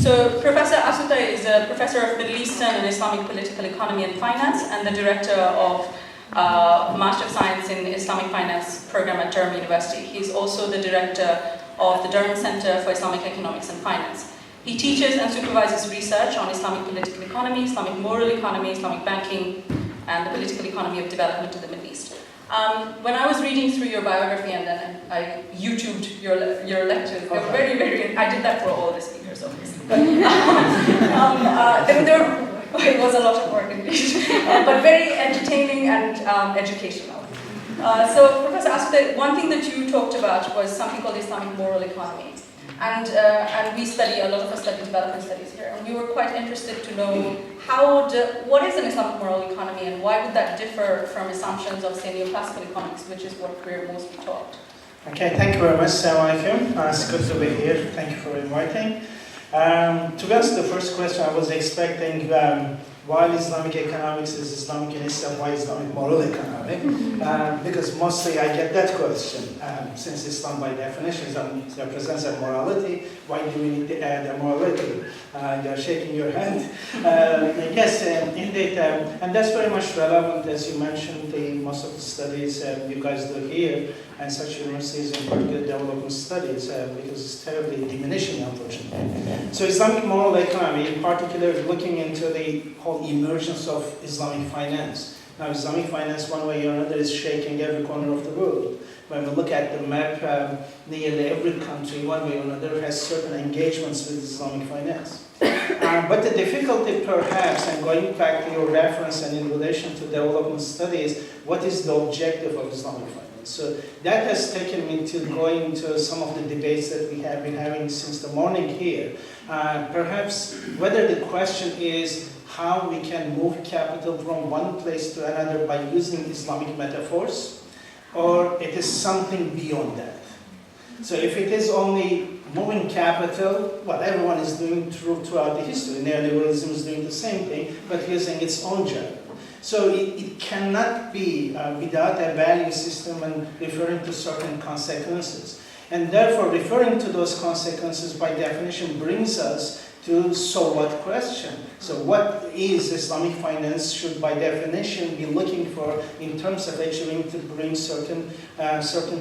So Professor Asutay is a professor of Middle Eastern and Islamic political economy and finance and the director of Master of Science in Islamic Finance program at Durham University. He's also the director of the Durham Center for Islamic Economics and Finance. He teaches and supervises research on Islamic political economy, Islamic moral economy, Islamic banking, and the political economy of development in the Middle East. When I was reading through your biography and then I YouTubed your lectures, they were very, very, I did that for all the speakers, obviously. But, it was a lot of work indeed, but very entertaining and educational. So Professor Asutay, one thing that you talked about was something called Islamic moral economy. And we study, a lot of us study development studies here, and we were quite interested to know what is an Islamic moral economy and why would that differ from assumptions of, say, neoclassical economics, which is what we're mostly taught. Okay, thank you very much. Assalamu alaikum. It's good to be here. Thank you for inviting. To answer the first question, I was expecting why Islamic economics is Islamic in Islam, why Islamic moral economy? Because mostly I get that question. Since Islam by definition represents a morality, why do we need to add a morality? You're shaking your hand. Yes, indeed, and that's very much relevant, as you mentioned, most of the studies you guys do here, and such universities in particular development studies, because it's terribly diminishing, unfortunately. So Islamic moral economy, in particular, looking into the whole emergence of Islamic finance. Now, Islamic finance, one way or another, is shaking every corner of the world. When we look at the map, nearly every country, one way or another, has certain engagements with Islamic finance. But the difficulty, perhaps, and going back to your reference and in relation to development studies, what is the objective of Islamic finance? So that has taken me to go into some of the debates that we have been having since the morning here. Perhaps whether the question is how we can move capital from one place to another by using Islamic metaphors, or it is something beyond that. So if it is only moving capital, what everyone is doing throughout the history, neoliberalism is doing the same thing, but using its own jargon. So it cannot be without a value system and referring to certain consequences. And therefore, referring to those consequences by definition brings us to so what question. So what is Islamic finance should by definition be looking for in terms of achieving to bring certain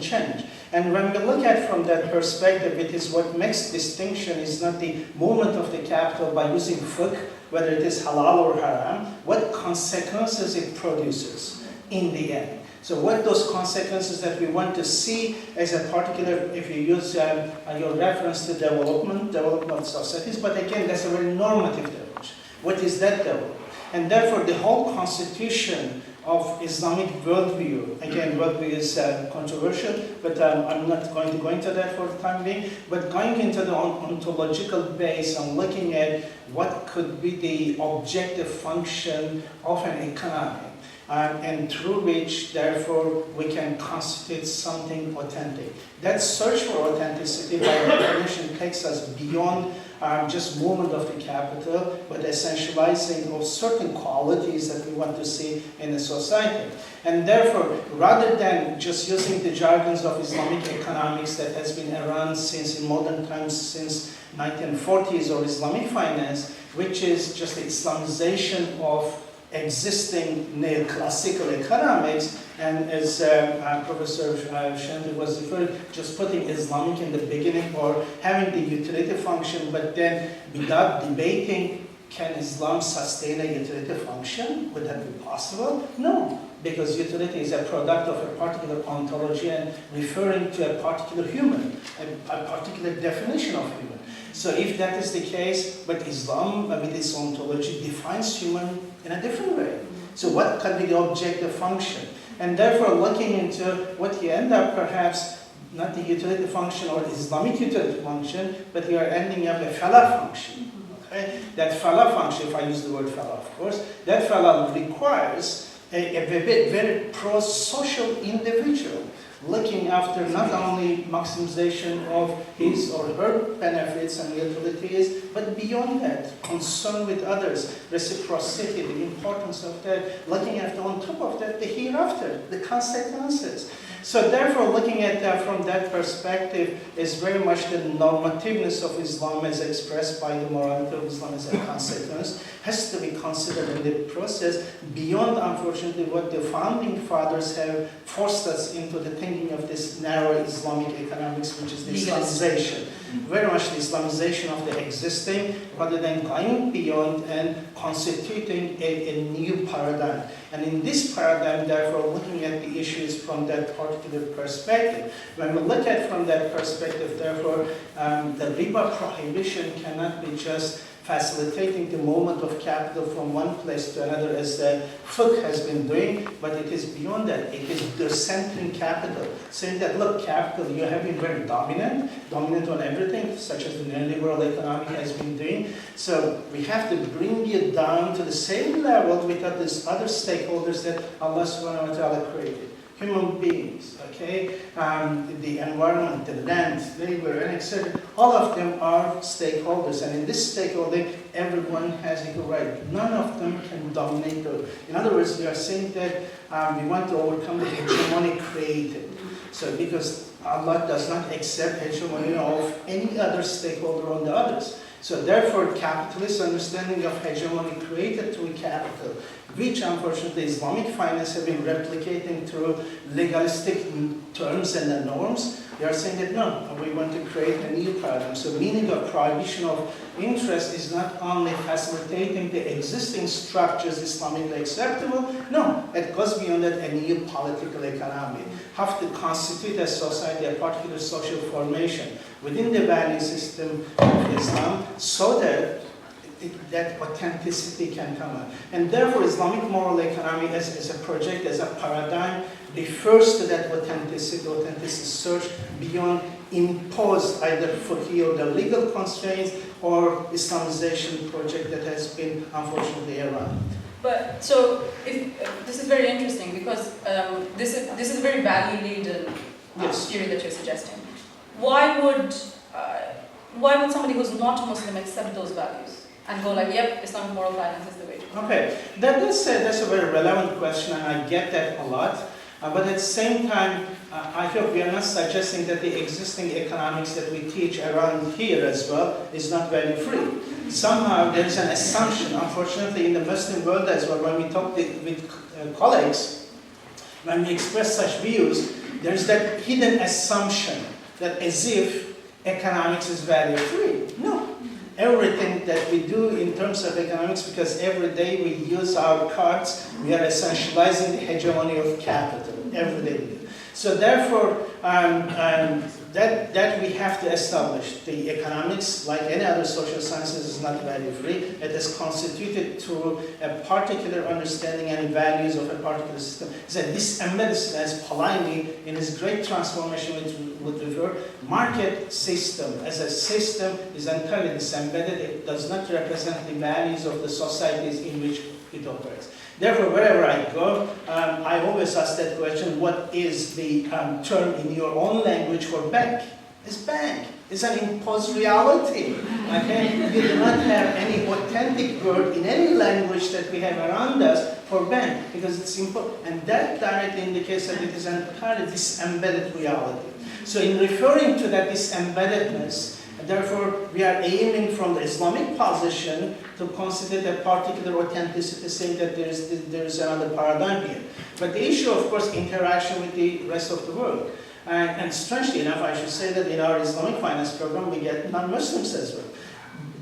change. And when we look at from that perspective, it is what makes distinction is not the movement of the capital by using fiqh, whether it is halal or haram, what consequences it produces in the end. So what those consequences that we want to see as a particular, if you use your reference to development of societies, but again, that's a very normative approach. What is that development? And therefore, the whole constitution of Islamic worldview, again, worldview is controversial, but I'm not going to go into that for the time being, but going into the ontological base and looking at what could be the objective function of an economy. And through which, therefore, we can constitute something authentic. That search for authenticity, by definition, takes us beyond just movement of the capital, but essentializing of certain qualities that we want to see in a society. And therefore, rather than just using the jargons of Islamic economics that has been around since in modern times, since 1940s, or Islamic finance, which is just the Islamization of existing neoclassical economics, and as Professor Shendi was referring, just putting Islamic in the beginning or having the utility function, but then without debating, can Islam sustain a utility function? Would that be possible? No, because utility is a product of a particular ontology and referring to a particular human, a particular definition of human. So if that is the case, but Islam with its ontology defines human in a different way. So what can be the objective function? And therefore looking into what you end up perhaps not the utility function or the Islamic utility function, but you are ending up a falah function. Okay? That falah function, if I use the word falah of course, that falah requires a very pro-social individual looking after not only maximization of his or her benefits and utilities, but beyond that, concern with others, reciprocity, the importance of that, looking after on top of that, the hereafter, the consequences. So therefore, looking at that from that perspective is very much the normativeness of Islam as expressed by the morality of Islam as a consequence has to be considered in the process beyond, unfortunately, what the founding fathers have forced us into the thinking of this narrow Islamic economics, which is the Islamization. Very much the Islamization of the existing, rather than going beyond and constituting a new paradigm. And in this paradigm, therefore, looking at the issues from that particular perspective, when we look at from that perspective, therefore, the riba prohibition cannot be just facilitating the movement of capital from one place to another as the fiqh has been doing, but it is beyond that. It is decentering capital, saying that, look, capital, you have been very dominant on everything, such as the neoliberal economy has been doing. So we have to bring it down to the same level with these other stakeholders that Allah subhanahu wa ta'ala created. Human beings, okay, the environment, the land, labor, and etc. All of them are stakeholders, and in this stakeholder, everyone has equal right. None of them can dominate. In other words, we are saying that we want to overcome the hegemony created. So because Allah does not accept hegemony of any other stakeholder on the others. So therefore, capitalist understanding of hegemony created through capital, which unfortunately Islamic finance have been replicating through legalistic terms and the norms. They are saying that no, we want to create a new paradigm. So meaning of prohibition of interest is not only facilitating the existing structures Islamically acceptable, no, it goes beyond that, a new political economy. Have to constitute a society, a particular social formation within the value system of Islam so that that authenticity can come out. And therefore, Islamic moral economy as a project, as a paradigm, refers to that authenticity search beyond imposed either fiqhi or the legal constraints or Islamization project that has been unfortunately around. But so this is very interesting because this is a very value-laden theory that you're suggesting. Why would somebody who's not Muslim accept those values and go like, yep, Islamic moral finance is the way to go? Okay, that's a very relevant question, and I get that a lot. But at the same time, I hope we are not suggesting that the existing economics that we teach around here as well is not value-free. Somehow there is an assumption, unfortunately, in the Muslim world as well, when we talk with colleagues, when we express such views, there is that hidden assumption that as if economics is value-free. No. Everything that we do in terms of economics, because every day we use our cards, we are essentializing the hegemony of capital. Every day we do. So therefore, that we have to establish. The economics, like any other social sciences, is not value-free. It is constituted through a particular understanding and values of a particular system. So this embedded, as Polanyi in his great transformation would refer, market system as a system is entirely disembedded. It does not represent the values of the societies in which it operates. Therefore, wherever I go, I always ask that question, what is the term in your own language for bank? It's bank. It's an imposed reality. Okay? You do not have any authentic word in any language that we have around us for bank, because it's simple. And that directly indicates that it is entirely disembedded reality. So in referring to that disembeddedness, therefore, we are aiming from the Islamic position to consider a particular authenticity, saying that there is another paradigm here. But the issue, of course, interaction with the rest of the world. And strangely enough, I should say that in our Islamic finance program, we get non-Muslims as well.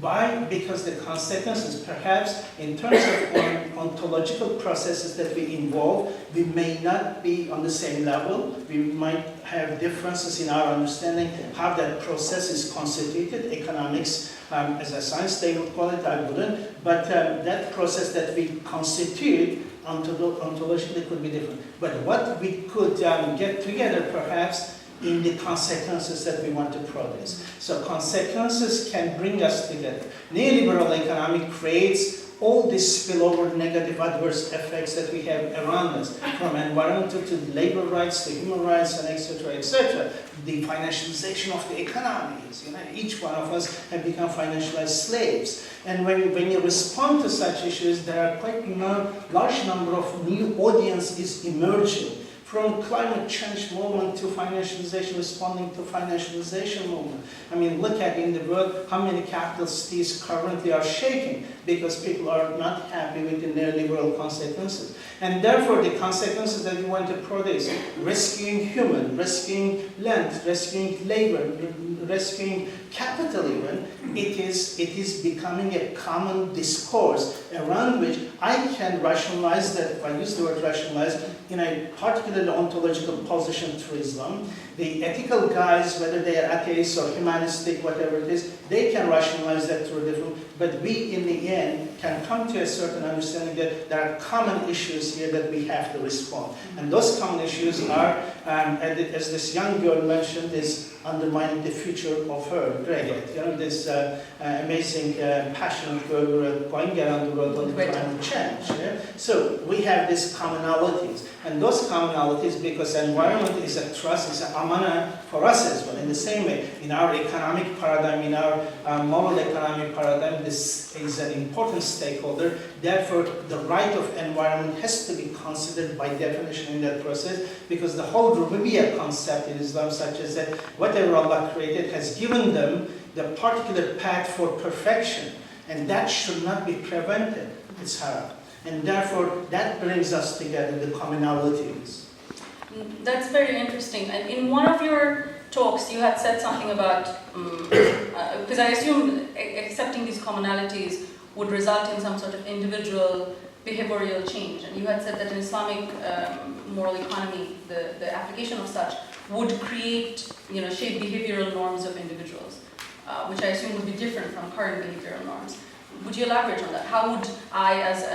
Why? Because the consequences, perhaps, in terms of ontological processes that we involve, we may not be on the same level. We might have differences in our understanding how that process is constituted. Economics, as a science, they would call it, I wouldn't. But that process that we constitute ontologically could be different. But what we could get together, perhaps, in the consequences that we want to produce. So consequences can bring us together. Neoliberal economy creates all these spillover negative adverse effects that we have around us, from environmental to labor rights to human rights and etc., etc. The financialization of the economies. Each one of us have become financialized slaves. And when you respond to such issues, there are quite large number of new audiences emerging from climate change movement to financialization, responding to financialization movement. I mean, look at in the world how many capital cities currently are shaking because people are not happy with the neoliberal consequences. And therefore, the consequences that we want to produce, rescuing human, rescuing land, rescuing labor, rescuing capital even, it is becoming a common discourse around which I can rationalize that, if I use the word rationalize, in a particularly ontological position through Islam. The ethical guys, whether they are atheists or humanistic, whatever it is, they can rationalize that through different, but we in the end can come to a certain understanding that there are common issues here that we have to respond. And those common issues are, as this young girl mentioned, is undermining the future of her, Greg. You know, this amazing, passionate girl going around the world on climate change. Yeah? So we have these commonalities. And those commonalities, because environment is a trust, is an amana for us as well. In the same way, in our economic paradigm, in our moral economic paradigm, this is an important stakeholder. Therefore, the right of environment has to be considered by definition in that process, because the whole rububiyya concept in Islam, such as that whatever Allah created has given them the particular path for perfection, and that should not be prevented. It's haram. And therefore, that brings us together, the commonalities. That's very interesting. And in one of your talks, you had said something about, because I assume accepting these commonalities would result in some sort of individual behavioral change. And you had said that in Islamic moral economy, the application of such would create, shape behavioral norms of individuals, which I assume would be different from current behavioral norms. Would you elaborate on that? How would I, as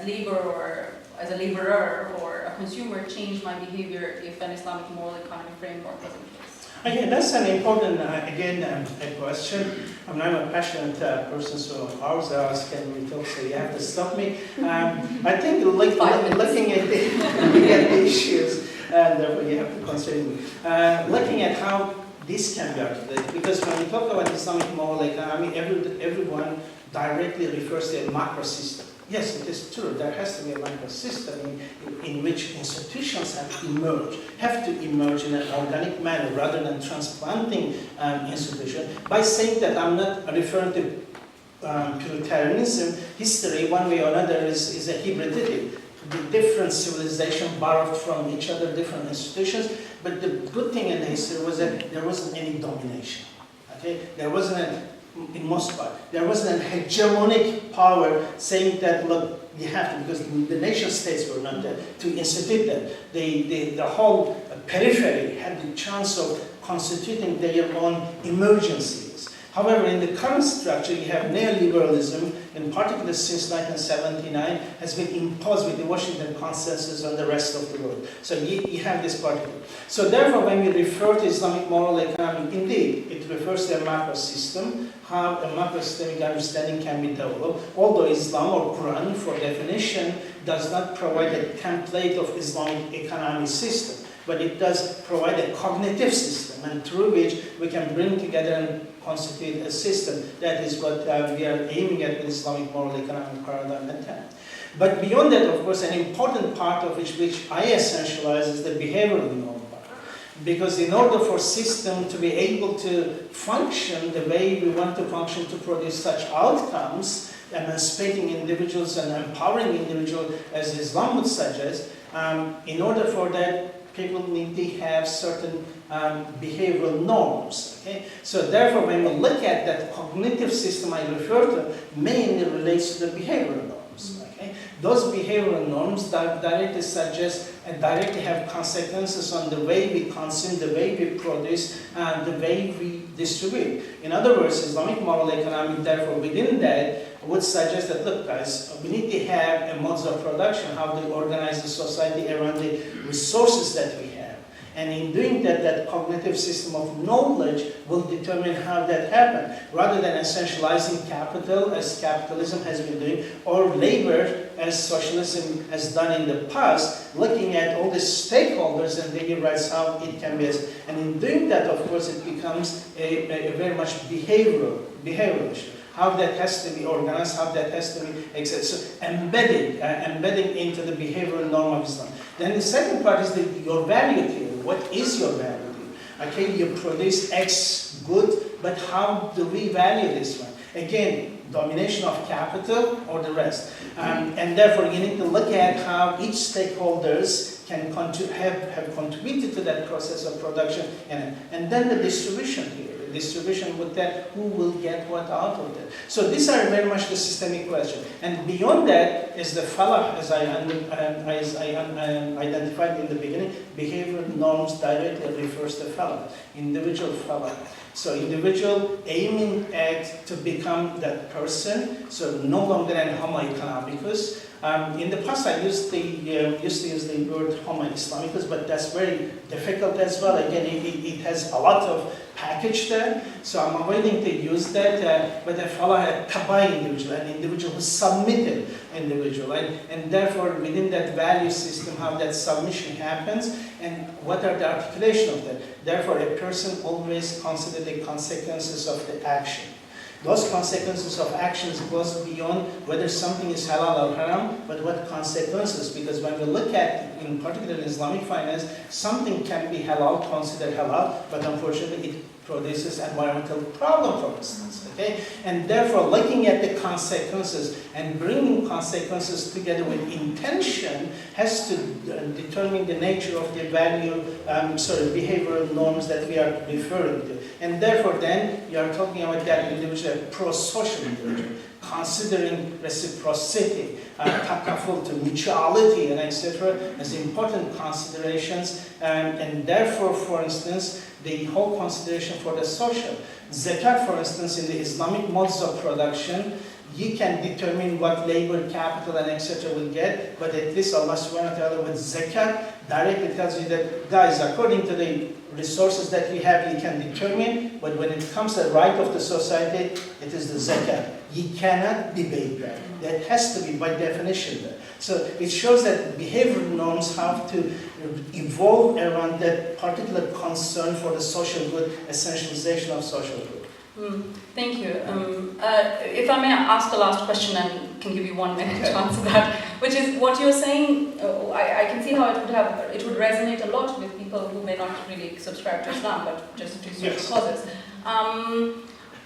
labor or as a laborer or a consumer, change my behavior if an Islamic moral economy framework was in place? Again, that's an important, a question. I mean, I'm a passionate person, so hours can we talk, so you have to stop me. I think looking at the issues, and therefore you have to consider me. Looking at how this can be articulated, because when we talk about Islamic moral economy, everyone directly refers to a macro system. Yes, it is true. There has to be a macro system in which institutions have to emerge in an organic manner rather than transplanting institutions. By saying that, I'm not referring to Puritanism. History, one way or another, is a hybridity. The different civilizations borrowed from each other, different institutions. But the good thing in history was that there wasn't any domination. Okay, there wasn't. In most part, there wasn't an hegemonic power saying that, look, you have to, because the nation states were not there to institute that. The whole periphery had the chance of constituting their own emergencies. However, in the current structure, you have neoliberalism, in particular since 1979, has been imposed with the Washington Consensus on the rest of the world. So you have this particular. So therefore, when we refer to Islamic moral economy, indeed, it refers to a macro system, how a macro-systemic understanding can be developed, although Islam or Quran, for definition, does not provide a template of Islamic economic system, but it does provide a cognitive system, and through which we can bring together and constitute a system. That is what we are aiming at with Islamic moral economic paradigm attempt. But beyond that, of course, an important part of which I essentialize is the behavioral norm. Because in order for system to be able to function the way we want to function to produce such outcomes, emancipating individuals and empowering individuals, as Islam would suggest, in order for that, people need to have certain behavioral norms. Okay? So therefore, when we look at that cognitive system I refer to, mainly relates to the behavioral norms. Okay? Those behavioral norms directly suggest and directly have consequences on the way we consume, the way we produce, and the way we distribute. In other words, Islamic moral economy, therefore, within that, would suggest that, look guys, we need to have a modes of production, how to organize the society around the resources that we have. And in doing that, that cognitive system of knowledge will determine how that happens, rather than essentializing capital, as capitalism has been doing, or labor, as socialism has done in the past, looking at all the stakeholders and their rights, how it can be. And in doing that, of course, it becomes a very much behavioral issue. How that has to be organized, how that has to be so embedding into the behavioral norm of Islam. Then the second part is your value theory. What is your value theory? Okay, you produce X good, but how do we value this one? Again, domination of capital or the rest. And therefore, you need to look at how each stakeholders can have contributed to that process of production, and then the distribution here. Distribution with that, who will get what out of that. So these are very much the systemic question. And beyond that is the falah, as I identified in the beginning, behavioral norms directly refers to falah, individual falah. So individual aiming at to become that person, so no longer an homo economicus. In the past, I used to use the word homo islamicus, but that's very difficult as well. Again, it has a lot of package there, so I'm avoiding to use that. But I follow a tabai individual, an individual who submitted individual, and therefore within that value system, how that submission happens, and what are the articulation of that. Therefore, a person always considers the consequences of the action. Those consequences of actions goes beyond whether something is halal or haram, but what consequences, because when we look at, in particular in Islamic finance, something can be halal, considered halal, but unfortunately it produces environmental problem, for instance, okay? And therefore, looking at the consequences and bringing consequences together with intention has to determine the nature of the value, behavioral norms that we are referring to. And therefore, then, you are talking about that individual, pro-social individual, considering reciprocity, takaful to mutuality, and etc. as important considerations, and therefore, for instance, the whole consideration for the social. Zakat, for instance, in the Islamic modes of production, you can determine what labor, capital, and etc. will get, but at least Allah subhanahu wa ta'ala with zakat directly tells you that, guys, according to the resources that we have, you can determine, but when it comes to the right of the society, it is the zakat. You cannot debate that. That has to be by definition there. So it shows that behavioral norms have to evolve around that particular concern for the social good, essentialization of social good. Thank you. If I may ask a last question and can give you 1 minute to answer that, which is what you're saying, I can see how it would resonate a lot with people who may not really subscribe to Islam, but just to social causes.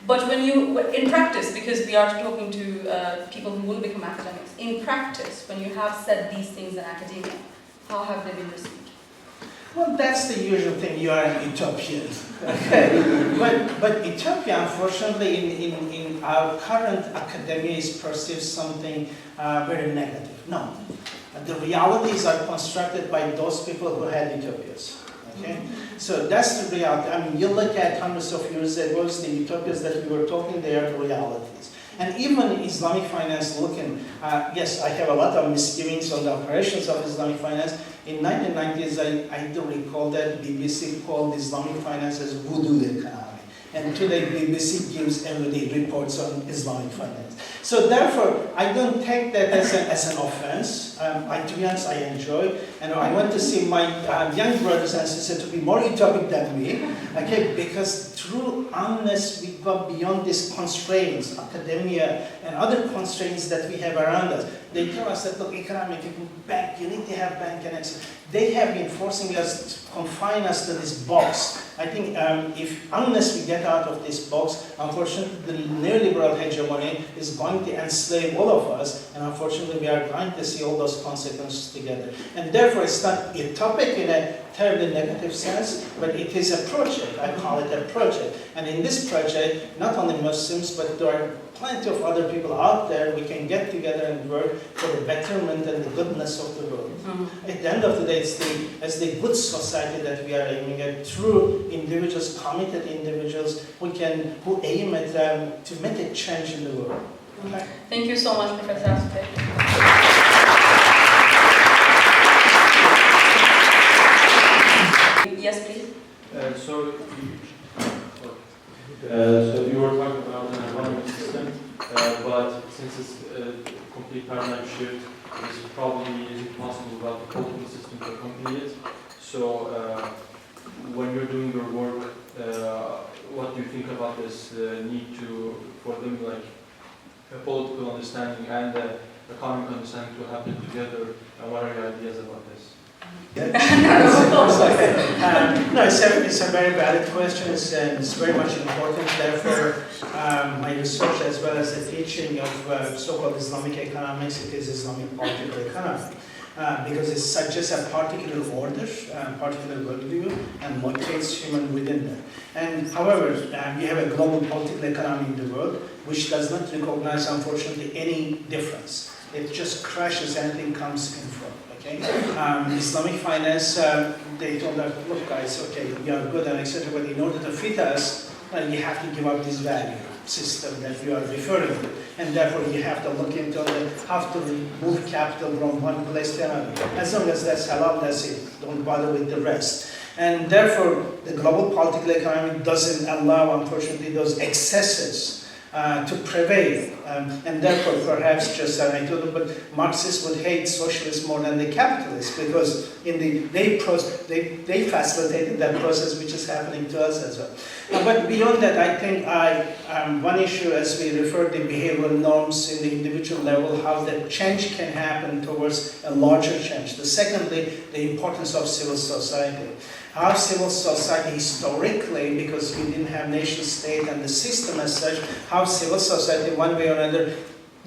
But when you, in practice, because we are talking to people who will become academics, in practice, when you have said these things in academia, how have they been received? Well, that's the usual thing, you are an utopian. Okay. but utopia, unfortunately, in our current academia is perceived something very negative. No. The realities are constructed by those people who had utopias. Okay? So that's the reality. I mean, you look at hundreds of years ago, the utopias that we were talking, they are the realities. And even Islamic finance looking, yes, I have a lot of misgivings on the operations of Islamic finance. In 1990s, I do recall that BBC called Islamic finance as voodoo economy. And today, BBC gives everyday reports on Islamic finance. So therefore, I don't take that as an offense. To be honest, I enjoy, and I want to see my young brothers and sisters to be more utopic than me, okay? Because unless we go beyond these constraints, academia and other constraints that we have around us, they tell us that, look, economic, bank, you need to have bank and etc. They have been forcing us to confine us to this box. I think unless we get out of this box, unfortunately, the neoliberal hegemony is going to enslave all of us, and unfortunately, we are going to see all those consequences together. And therefore, it's not utopic in a terribly negative sense, but it is a project. I call it a project. And in this project, not only Muslims, but there are plenty of other people out there. We can get together and work for the betterment and the goodness of the world. At the end of the day, it's the good society that we are aiming at, through individuals, committed individuals who aim at to make a change in the world. Okay. Thank you so much, Professor Asutay. Yes, please. So you were talking about an economic system, but since it's a complete paradigm shift, it's probably impossible without the political system to accompany it. So when you're doing your work, what do you think about this need for them, like a political understanding and economic understanding to happen together, and what are your ideas about this? No, it's a very valid question. It's very much important. Therefore, my research as well as the teaching of so-called Islamic economics, it is Islamic political economy. Because it suggests a particular order, particular worldview, and locates human within them. And however, we have a global political economy in the world, which does not recognize, unfortunately, any difference. It just crashes anything comes in front. Okay? Islamic finance, they told us, look guys, okay, you are good and etc., but in order to fit us, you have to give up this value system that you are referring to. And therefore you have to look into how to move capital from one place to another. As long as that's halal, that's it. Don't bother with the rest. And therefore, the global political economy doesn't allow, unfortunately, those excesses to prevail. And therefore, perhaps just as I told you, but Marxists would hate socialists more than the capitalists because they facilitated that process which is happening to us as well. But beyond that, I think one issue, as we refer to behavioral norms in the individual level, how that change can happen towards a larger change. Secondly, the importance of civil society. How civil society historically, because we didn't have nation state and the system as such, how civil society one way or another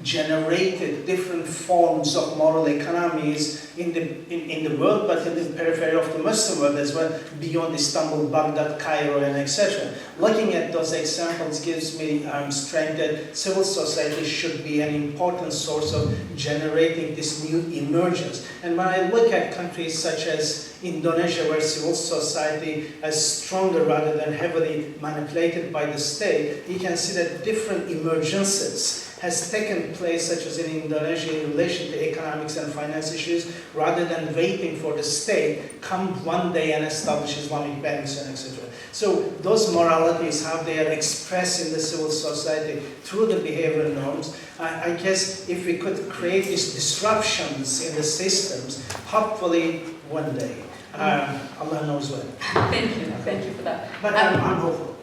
generated different forms of moral economies in the world, but in the periphery of the Muslim world as well, beyond Istanbul, Baghdad, Cairo, and etc. Looking at those examples gives me strength that civil society should be an important source of generating this new emergence. And when I look at countries such as Indonesia, where civil society is stronger rather than heavily manipulated by the state, you can see that different emergences has taken place, such as in Indonesia, in relation to economics and finance issues, rather than waiting for the state come one day and establish Islamic banks and etc. So those moralities, how they are expressed in the civil society through the behavioral norms, I guess if we could create these disruptions in the systems, hopefully one day. Allah knows when. Thank you for that. But I'm hopeful.